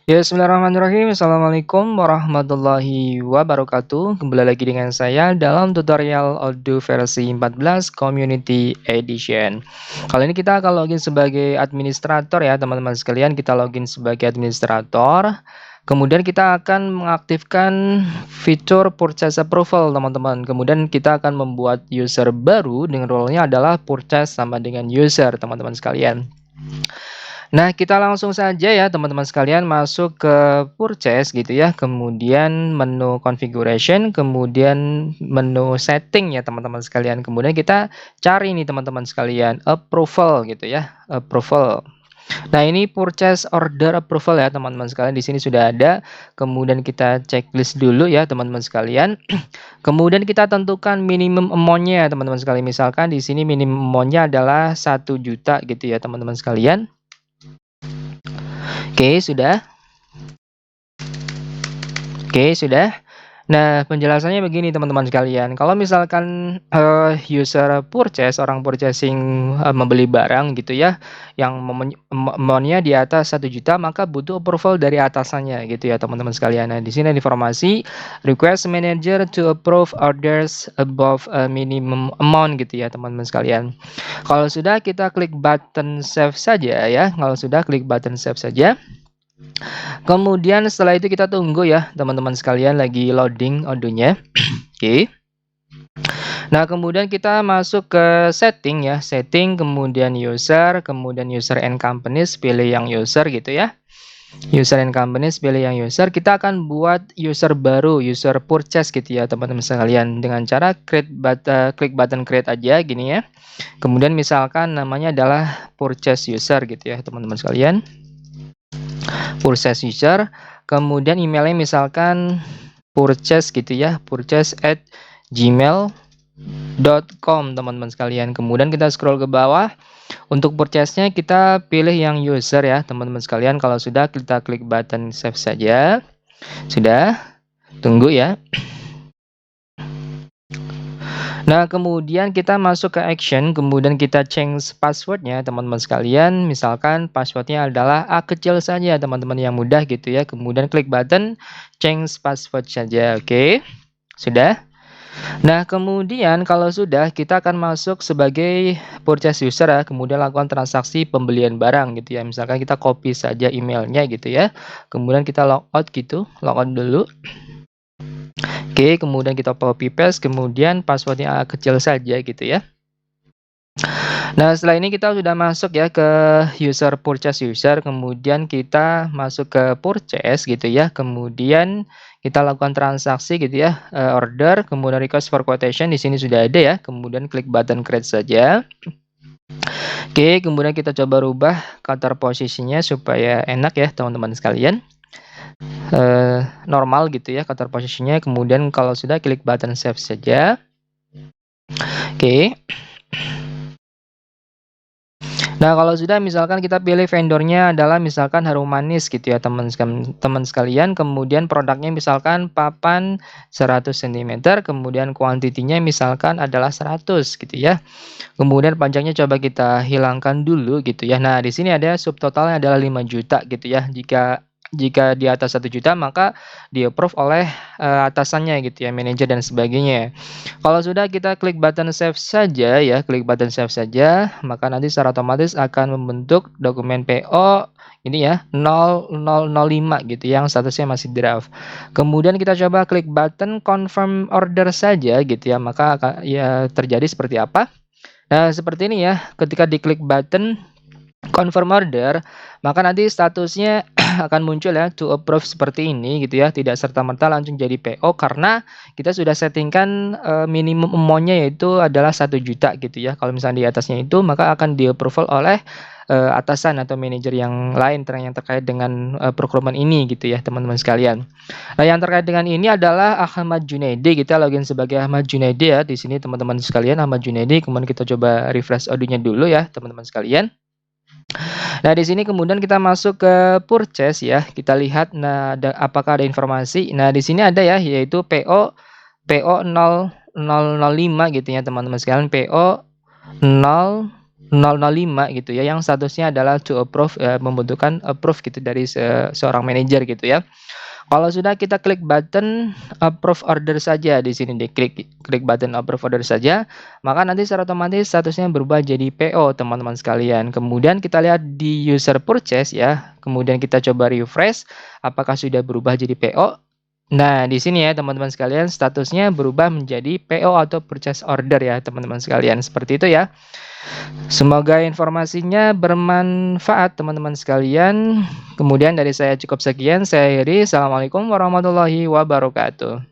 Ya, bismillahirrahmanirrahim. Assalamualaikum warahmatullahi wabarakatuh. Kembali lagi dengan saya dalam tutorial Odoo versi 14 Community Edition. Kali ini kita akan login sebagai administrator ya, teman-teman sekalian. Kita login sebagai administrator. Kemudian kita akan mengaktifkan fitur purchase approval, teman-teman. Kemudian kita akan membuat user baru dengan role-nya adalah purchase sama dengan user, teman-teman sekalian. Nah, kita langsung saja ya teman-teman sekalian masuk ke purchase gitu ya, kemudian menu configuration, kemudian menu setting ya teman-teman sekalian. Kemudian kita cari nih teman-teman sekalian approval gitu ya, approval. Nah, ini purchase order approval ya teman-teman sekalian. Di sini sudah ada. Kemudian kita checklist dulu ya teman-teman sekalian. Kemudian kita tentukan minimum amount-nya ya teman-teman sekalian. Misalkan di sini minimum amount-nya adalah 1 juta gitu ya teman-teman sekalian. Oke, sudah. Oke, sudah. Nah, penjelasannya begini teman-teman sekalian. Kalau misalkan user purchase, orang purchasing membeli barang gitu ya, yang amount-nya di atas 1 juta, maka butuh approval dari atasannya gitu ya teman-teman sekalian. Nah, di sini ada informasi request manager to approve orders above a minimum amount gitu ya teman-teman sekalian. Kalau sudah, kita klik button save saja ya. Kalau sudah, klik button save saja. Kemudian setelah itu kita tunggu ya teman-teman sekalian, lagi loading Odoo-nya. Oke. Nah, kemudian kita masuk ke setting ya, setting, kemudian user and companies, pilih yang user gitu ya. User and companies, pilih yang user. Kita akan buat user baru, user purchase gitu ya teman-teman sekalian, dengan cara klik button create aja gini ya. Kemudian misalkan namanya adalah purchase user gitu ya teman-teman sekalian. Purchase user, kemudian emailnya misalkan purchase gitu ya, purchase@gmail.com teman-teman sekalian. Kemudian kita scroll ke bawah. Untuk purchase-nya kita pilih yang user ya teman-teman sekalian. Kalau sudah, kita klik button save saja. Sudah, tunggu ya. Nah, kemudian kita masuk ke action, kemudian kita change passwordnya teman-teman sekalian. Misalkan passwordnya adalah A kecil saja teman-teman, yang mudah gitu ya. Kemudian klik button change password saja. Oke, sudah. Nah, kemudian kalau sudah, kita akan masuk sebagai purchase user ya. Kemudian lakukan transaksi pembelian barang gitu ya. Misalkan kita copy saja emailnya gitu ya. Kemudian kita logout gitu, logout dulu. Oke, kemudian kita copy paste, kemudian passwordnya kecil saja gitu ya. Nah, setelah ini kita sudah masuk ya ke user purchase user, kemudian kita masuk ke purchase gitu ya. Kemudian kita lakukan transaksi gitu ya, order, kemudian request for quotation di sini sudah ada ya. Kemudian klik button create saja. Oke, kemudian kita coba rubah cutter posisinya supaya enak ya teman-teman sekalian. Normal gitu ya cutter posisinya. Kemudian kalau sudah, klik button save saja. Oke. Nah, kalau sudah, misalkan kita pilih vendornya adalah misalkan Harum Manis gitu ya teman sekalian. Kemudian produknya misalkan papan 100 cm, kemudian kuantitinya misalkan adalah 100 gitu ya. Kemudian pajaknya coba kita hilangkan dulu gitu ya. Nah, di sini ada subtotalnya adalah 5 juta gitu ya. Jika di atas 1 juta, maka di-approve oleh atasannya gitu ya, manajer dan sebagainya. Kalau sudah, kita klik button save saja ya, klik button save saja, maka nanti secara otomatis akan membentuk dokumen PO ini ya, 0005 gitu yang statusnya masih draft. Kemudian kita coba klik button confirm order saja gitu ya, maka akan ya terjadi seperti apa? Nah, seperti ini ya, ketika diklik button confirm order, maka nanti statusnya akan muncul ya, to approve seperti ini gitu ya, tidak serta-merta langsung jadi PO karena kita sudah settingkan minimum amount-nya yaitu adalah 1 juta gitu ya. Kalau misalnya di atasnya itu, maka akan di-approval oleh atasan atau manajer yang lain yang terkait dengan procurement ini gitu ya teman-teman sekalian. Nah, yang terkait dengan ini adalah Ahmad Junaidi. Kita login sebagai Ahmad Junaidi ya di sini teman-teman sekalian, Ahmad Junaidi. Kemudian kita coba refresh Odoo-nya dulu ya teman-teman sekalian. Nah, di sini kemudian kita masuk ke purchase ya. Kita lihat apakah ada informasi. Nah, di sini ada ya, yaitu PO 0005 gitu ya teman-teman sekalian. PO 0 005 gitu ya, yang statusnya adalah to approve, membutuhkan approve gitu dari seorang manajer gitu ya. Kalau sudah kita klik button approve order saja di sini klik button approve order saja, maka nanti secara otomatis statusnya berubah jadi PO teman-teman sekalian. Kemudian kita lihat di user purchase ya, kemudian kita coba refresh apakah sudah berubah jadi PO. Nah, di sini ya teman-teman sekalian statusnya berubah menjadi PO atau purchase order ya teman-teman sekalian. Seperti itu ya. Semoga informasinya bermanfaat teman-teman sekalian. Kemudian dari saya cukup sekian. Saya Heri. Assalamualaikum warahmatullahi wabarakatuh.